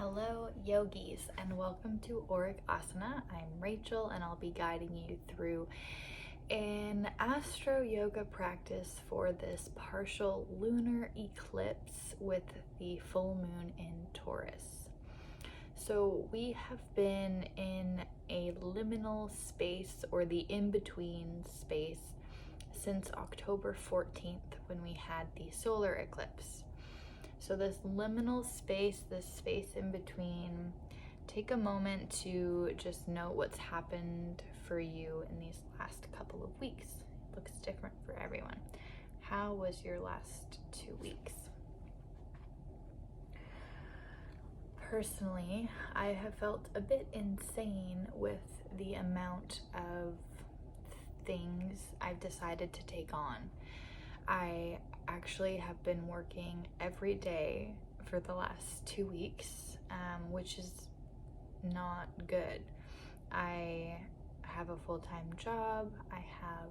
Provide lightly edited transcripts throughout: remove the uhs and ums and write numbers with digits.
Hello yogis and welcome to Auric Asana. I'm Rachel and I'll be guiding you through an astro yoga practice for this partial lunar eclipse with the full moon in Taurus. So we have been in a liminal space, or the in-between space, since October 14th when we had the solar eclipse. So this liminal space, this space in between, take a moment to just note what's happened for you in these last couple of weeks. It looks different for everyone. How was your last 2 weeks? Personally, I have felt a bit insane with the amount of things I've decided to take on. I actually have been working every day for the last 2 weeks, which is not good. I have a full-time job, I have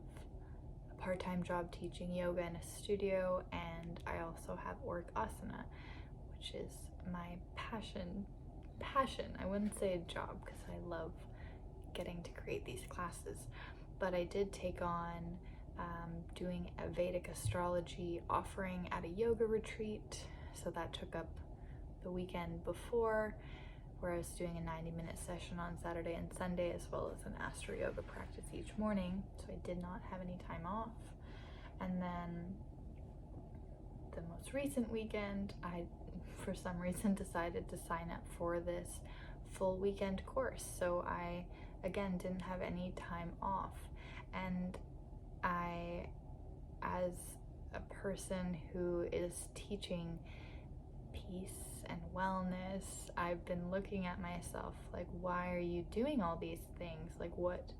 a part-time job teaching yoga in a studio, and I also have Auric Asana, which is my passion. I wouldn't say a job because I love getting to create these classes, but I did take on doing a Vedic astrology offering at a yoga retreat. So that took up the weekend before, where I was doing a 90-minute session on Saturday and Sunday, as well as an astro yoga practice each morning. So I did not have any time off. And then the most recent weekend, I, for some reason, decided to sign up for this full weekend course. So I, again, didn't have any time off. And I, as a person who is teaching peace and wellness, I've been looking at myself like, why are you doing all these things? Like, what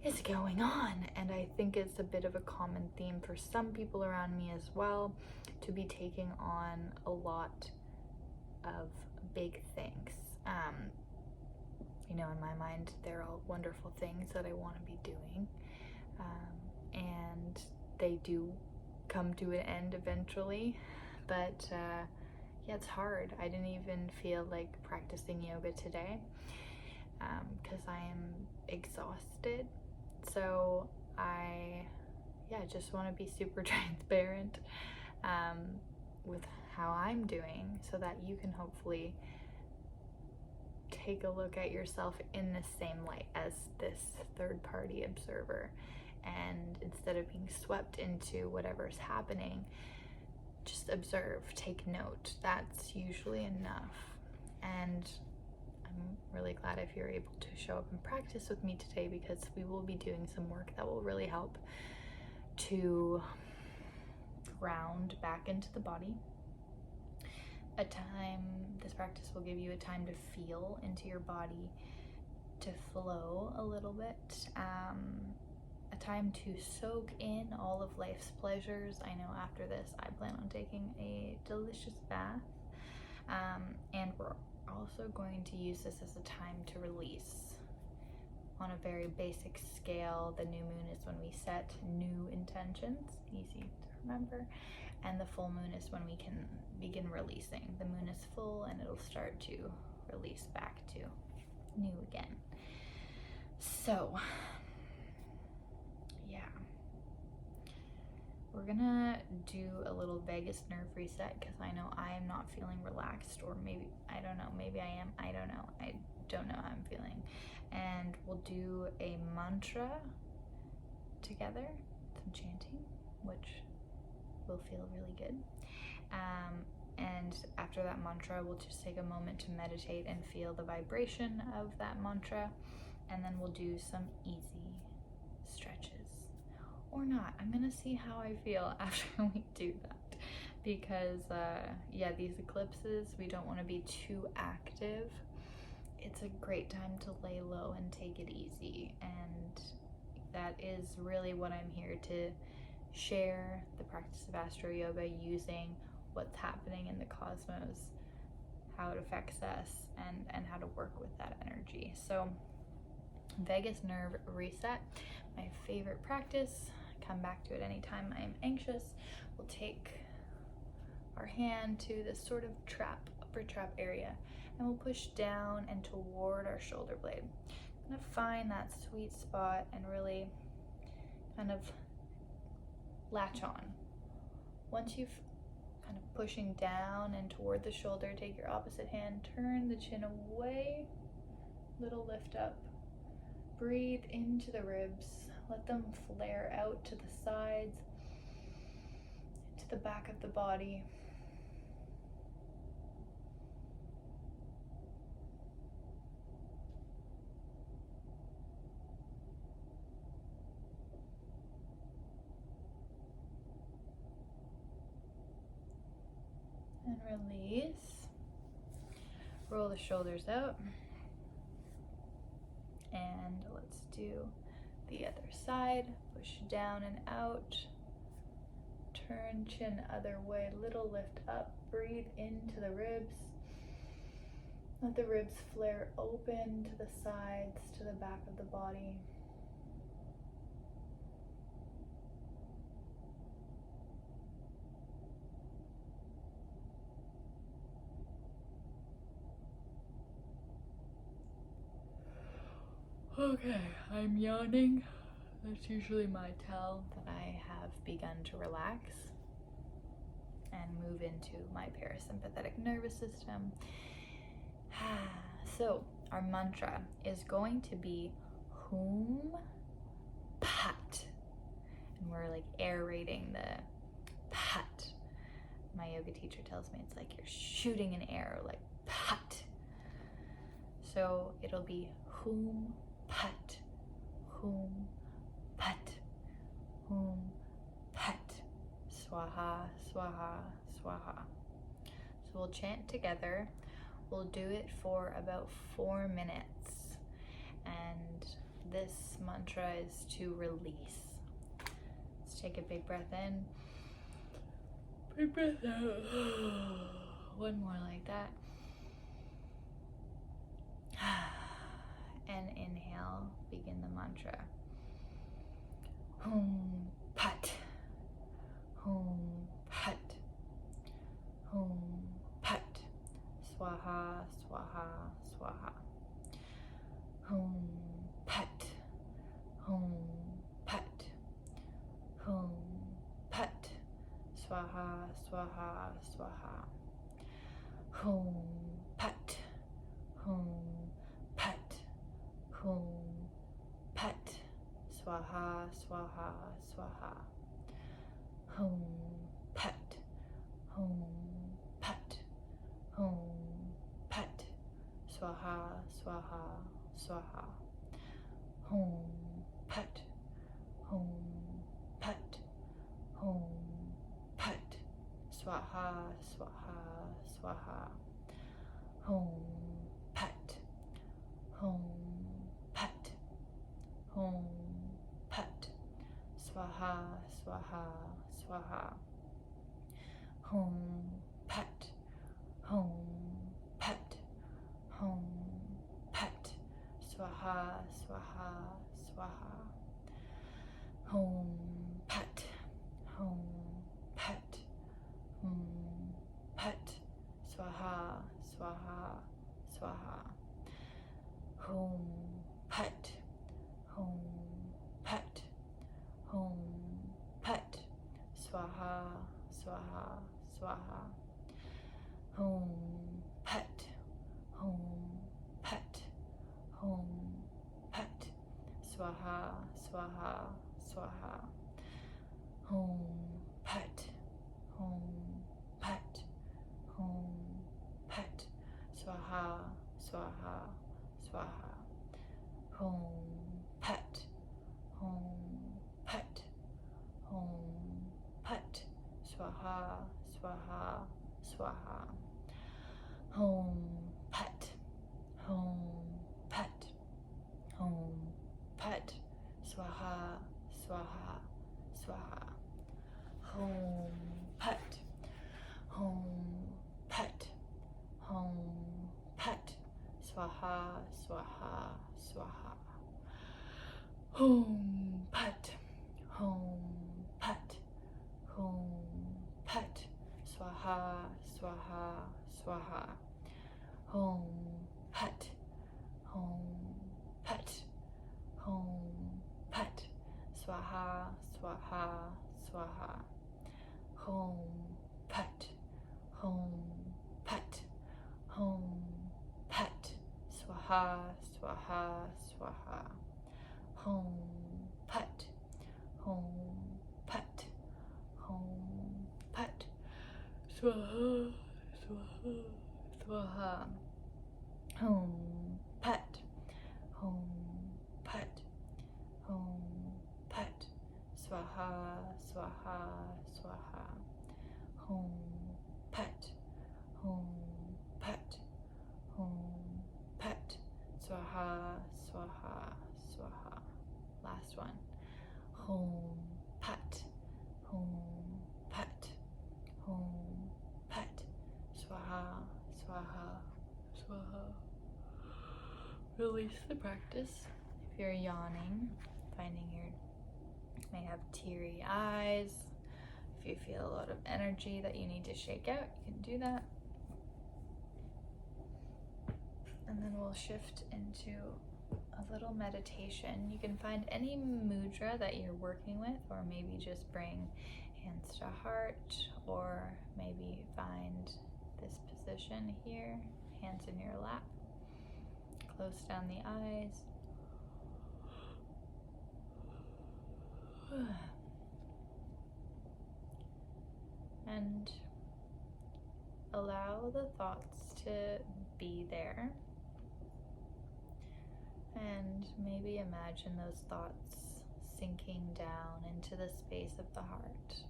is going on? And I think it's a bit of a common theme for some people around me as well, to be taking on a lot of big things. You know, in my mind, they're all wonderful things that I want to be doing. And they do come to an end eventually, but yeah, it's hard. I didn't even feel like practicing yoga today because I am exhausted. So I just want to be super transparent with how I'm doing, so that you can hopefully take a look at yourself in the same light as this third-party observer. And instead of being swept into whatever's happening, just observe, take note. That's usually enough. And I'm really glad if you're able to show up and practice with me today, because we will be doing some work that will really help to ground back into the body. This practice will give you a time to feel into your body, to flow a little bit, a time to soak in all of life's pleasures. I know after this I plan on taking a delicious bath, and we're also going to use this as a time to release. On a very basic scale, the new moon is when we set new intentions, easy to remember, and the full moon is when we can begin releasing. The moon is full and it'll start to release back to new again. So yeah, we're gonna do a little vagus nerve reset, because I know I am not feeling relaxed, or maybe, I don't know, maybe I am, I don't know. I don't know how I'm feeling. And we'll do a mantra together, some chanting, which will feel really good. And after that mantra, we'll just take a moment to meditate and feel the vibration of that mantra, and then we'll do some easy stretches, or not. I'm gonna see how I feel after we do that, because yeah, these eclipses, we don't want to be too active. It's a great time to lay low and take it easy, and that is really what I'm here to share, the practice of astro yoga, using what's happening in the cosmos, how it affects us, and how to work with that energy. So vagus nerve reset, my favorite practice. Come back to it anytime I am anxious. We'll take our hand to this sort of trap upper trap area, and we'll push down and toward our shoulder blade. I'm gonna find that sweet spot and really kind of latch on. Once you've kind of pushing down and toward the shoulder, take your opposite hand, turn the chin away, little lift up. Breathe into the ribs, let them flare out to the sides, to the back of the body. And release. Roll the shoulders out. And let's do the other side. Push down and out. Turn chin other way. Little lift up. Breathe into the ribs. Let the ribs flare open to the sides, to the back of the body. Okay, I'm yawning. That's usually my tell that I have begun to relax and move into my parasympathetic nervous system. So, our mantra is going to be Hum Pat. And we're like aerating the pat. My yoga teacher tells me it's like you're shooting an arrow, like pat. So it'll be Hum Pat, Hum Pat, Hum Pat, Swaha, Swaha, Swaha. So we'll chant together. We'll do it for about 4 minutes. And this mantra is to release. Let's take a big breath in. Big breath out. One more like that. And inhale, begin the mantra. Hum Pat, Hum Pat, Hum Pat, Swaha, Swaha, Swaha. Hum Pat, Hum Pat, Hum Pat, Swaha, Swaha, Swaha. Hum Pat, Hum Pat, Hum Pat, Swaha, Swaha, Swaha. Hum Pat, Hum Pat, Hum Pat, Swaha, Swaha, Swaha. Hum Pat, Hum Pat, Hum Pat, Swaha, Swaha, Swaha. Hum Pat, Hum Pat, Hum Pat, Swaha, Swaha, Swaha. Hum Pat, Hum Pat, Hum Pat, Swaha, Swaha, Swaha. Hum Pat, Hum Pat, Hum Pat, Swaha, Swaha, Swaha. Hum Pat, Hum Pat, Hum Pat, Swaha, Swaha, Swaha. Hum Pat, Hum Pat, Hum Pat, Swaha, Swaha, Swaha. Hum Pat, Hum Pat, Hum Pat, Swaha, Swaha, Swaha. Hum Pat, Hum Pat, Hum Pat, Swaha, Swaha, Swaha. Hum Pat, Hum Pat, Hum Pat, Swaha, Swaha, Swaha. Hum Pat, Hum Pat, Hum Pat, Swaha, Swaha, Swaha. Hum Pat, Hum Pat, Hum Pat, Swaha, Swaha, Swaha. Hom, Hut, Hom, Hut, Hom, Hut. Swaha, Swaha, Swaha. Hom, Hut, Hom, Hut, Hom, Hut. Swaha, Swaha, Swaha. Hom, Hut, Hom, Hut, Hom, Hut. Swaha, Swaha, Swaha. Hom, Hut, Hom, Hut, Hom, Hut. Swaha, Swaha, Swaha. Hom, Hut, Hom, Hut, Hom, Hut. Swaha, Swaha, Swaha. Last one. Hom, Hut, Hom, Hut, Hom, Hut. Swaha, Swaha, Swaha. Release the practice. If you're yawning, finding you may have teary eyes. If you feel a lot of energy that you need to shake out, you can do that. And then we'll shift into a little meditation. You can find any mudra that you're working with, or maybe just bring hands to heart, or maybe find this position here, hands in your lap. Close down the eyes. And allow the thoughts to be there. And maybe imagine those thoughts sinking down into the space of the heart.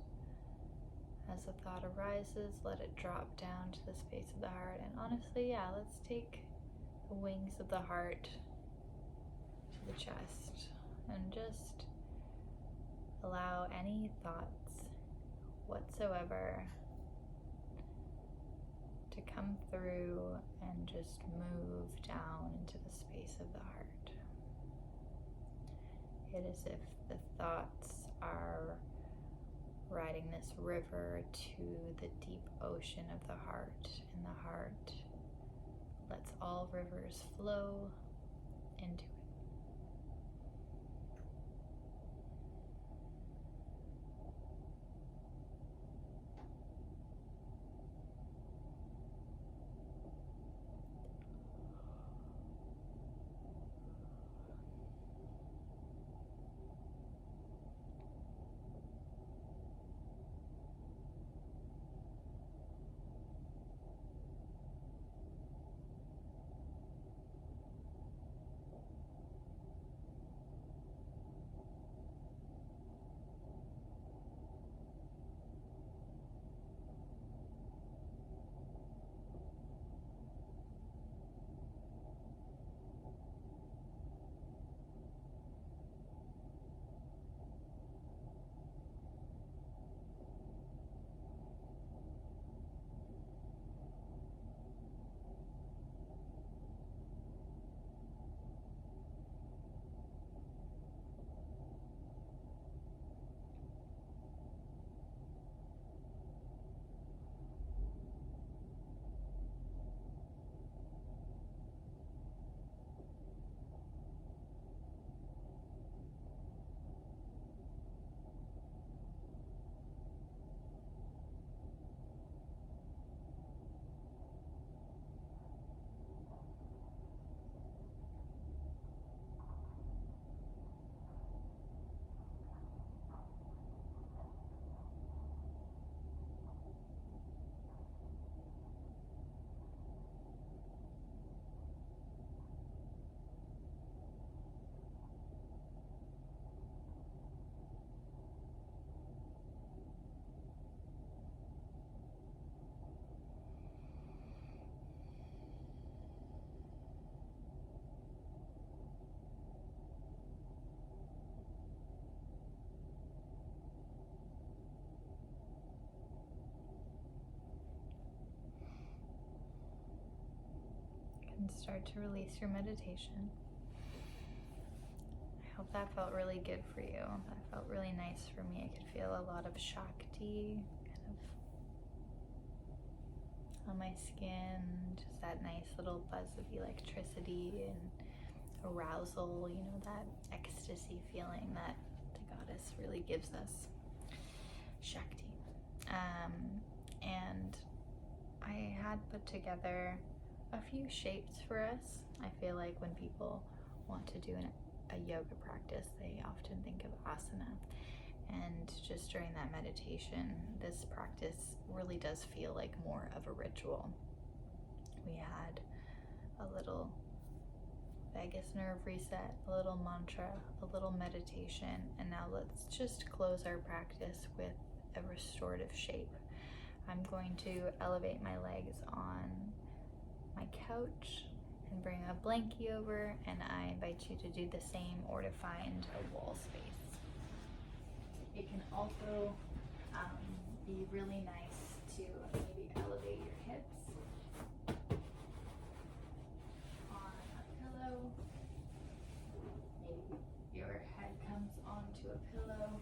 As a thought arises, let it drop down to the space of the heart. And honestly, yeah, let's take the wings of the heart to the chest and just allow any thoughts whatsoever to come through and just move down into the space of the heart. It is as if the thoughts are riding this river to the deep ocean of the heart, and the heart lets all rivers flow into it. And start to release your meditation. I hope that felt really good for you. That felt really nice for me. I could feel a lot of Shakti kind of on my skin, just that nice little buzz of electricity and arousal, you know, that ecstasy feeling that the goddess really gives us. Shakti. And I had put together a few shapes for us. I feel like when people want to do a yoga practice, they often think of asana. And just during that meditation, this practice really does feel like more of a ritual. We had a little vagus nerve reset, a little mantra, a little meditation, and now let's just close our practice with a restorative shape. I'm going to elevate my legs on my couch and bring a blankie over, and I invite you to do the same or to find a wall space. It can also be really nice to maybe elevate your hips on a pillow. Maybe your head comes onto a pillow.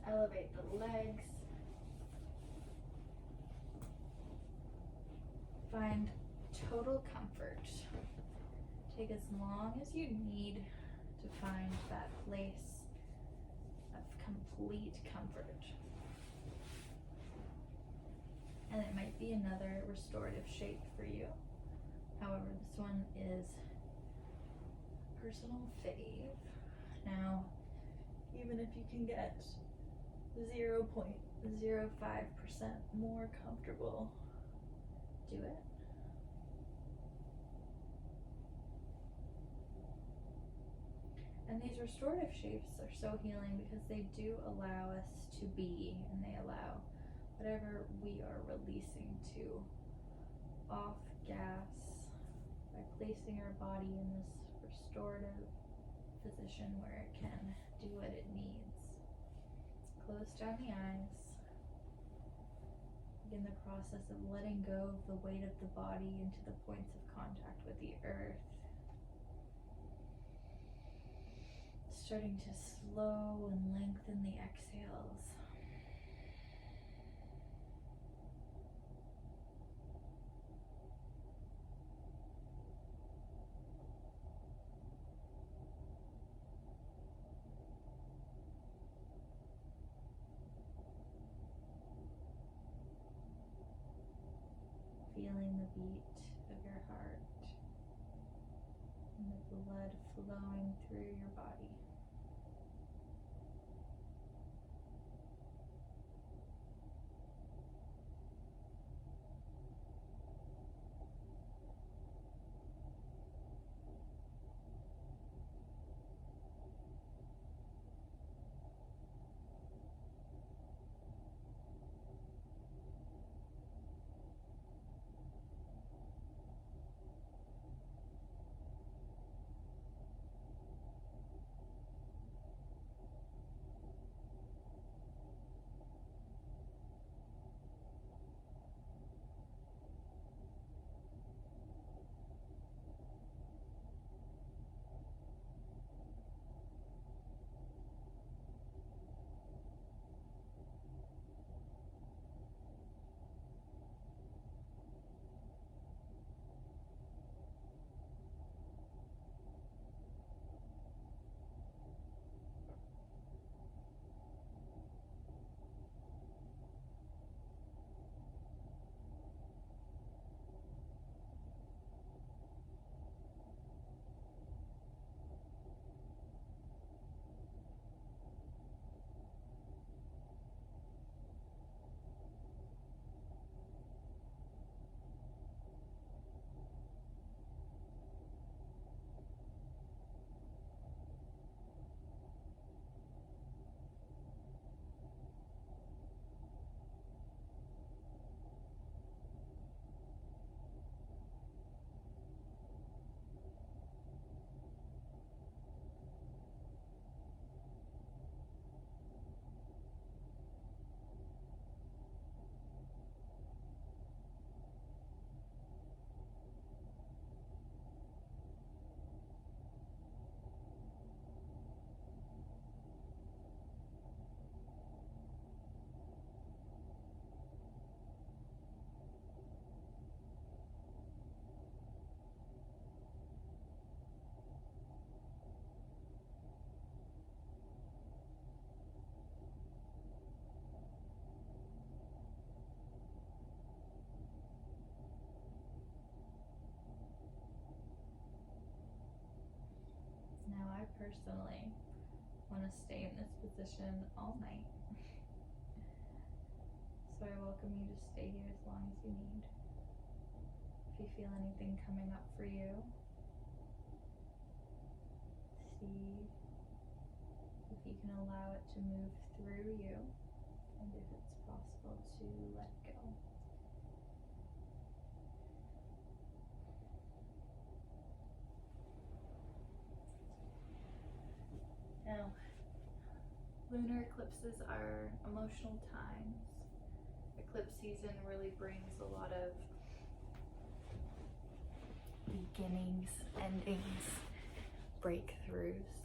Elevate the legs. Find total comfort. Take as long as you need to find that place of complete comfort. And it might be another restorative shape for you. However, this one is a personal fave. Now, even if you can get 0.05% more comfortable, do it. And these restorative shapes are so healing because they do allow us to be, and they allow whatever we are releasing to off gas by placing our body in this restorative position where it can do what it needs. Close down the eyes. Begin the process of letting go of the weight of the body into the points of contact with the earth. Starting to slow and lengthen the exhales. Feeling the beat of your heart and the blood flowing through your body. personally want to stay in this position all night. So I welcome you to stay here as long as you need. If you feel anything coming up for you, see if you can allow it to move through you, and if it's possible to let go. Now, lunar eclipses are emotional times. Eclipse season really brings a lot of beginnings, endings, breakthroughs,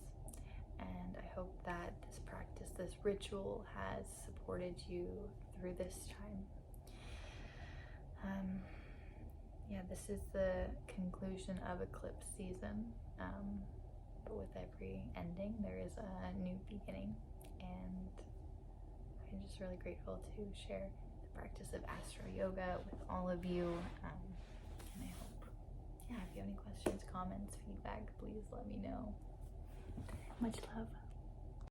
and I hope that this practice, this ritual has supported you through this time. Yeah, this is the conclusion of eclipse season, but with every ending there is a new beginning, and I'm just really grateful to share the practice of astro yoga with all of you, and I hope, yeah, if you have any questions, comments, feedback, please let me know. Much love.